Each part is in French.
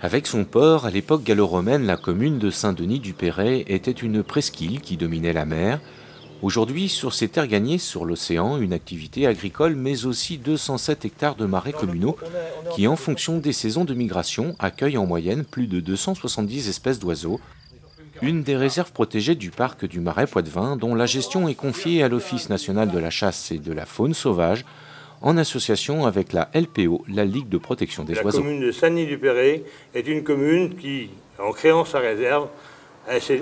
Avec son port, à l'époque gallo-romaine, la commune de Saint-Denis-du-Perret était une presqu'île qui dominait la mer. Aujourd'hui, sur ces terres gagnées sur l'océan, une activité agricole, mais aussi 207 hectares de marais communaux qui, en fonction des saisons de migration, accueillent en moyenne plus de 270 espèces d'oiseaux. Une des réserves protégées du parc du Marais Poitevin, dont la gestion est confiée à l'Office national de la chasse et de la faune sauvage, en association avec la LPO, la Ligue de protection des oiseaux. La commune de Saint-Denis-du-Perret est une commune qui, en créant sa réserve,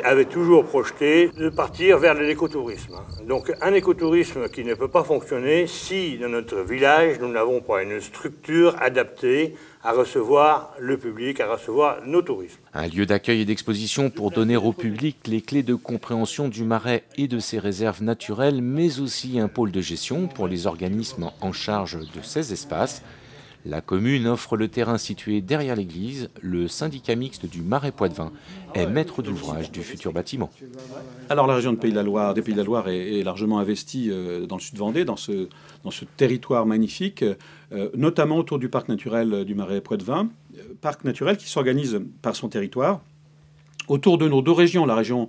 avait toujours projeté de partir vers l'écotourisme. Donc un écotourisme qui ne peut pas fonctionner si dans notre village nous n'avons pas une structure adaptée à recevoir le public, à recevoir nos touristes. Un lieu d'accueil et d'exposition pour donner au public les clés de compréhension du Marais et de ses réserves naturelles, mais aussi un pôle de gestion pour les organismes en charge de ces espaces. La commune offre le terrain situé derrière l'église. Le syndicat mixte du Marais Poitevin est maître d'ouvrage du futur bâtiment. Alors la région des Pays de la Loire est largement investie dans le sud-Vendée, dans ce territoire magnifique, notamment autour du parc naturel du Marais Poitevin, parc naturel qui s'organise par son territoire autour de nos deux régions, la région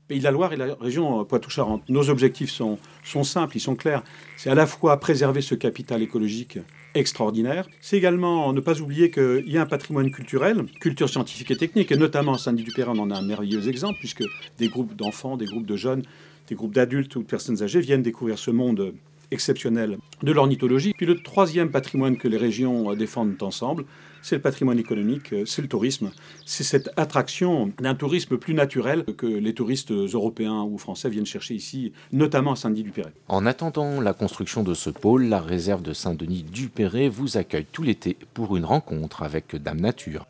Pays de la Loire et la région Poitou-Charentes. Nos objectifs sont simples, ils sont clairs. C'est à la fois préserver ce capital écologique extraordinaire. C'est également ne pas oublier qu'il y a un patrimoine culturel, culture scientifique et technique, et notamment à Saint-Denis-du-Perret, on en a un merveilleux exemple, puisque des groupes d'enfants, des groupes de jeunes, des groupes d'adultes ou de personnes âgées viennent découvrir ce monde exceptionnel de l'ornithologie. Puis le troisième patrimoine que les régions défendent ensemble, c'est le patrimoine économique, c'est le tourisme. C'est cette attraction d'un tourisme plus naturel que les touristes européens ou français viennent chercher ici, notamment à Saint-Denis-du-Perret. En attendant la construction de ce pôle, la réserve de Saint-Denis-du-Perret vous accueille tout l'été pour une rencontre avec Dame Nature.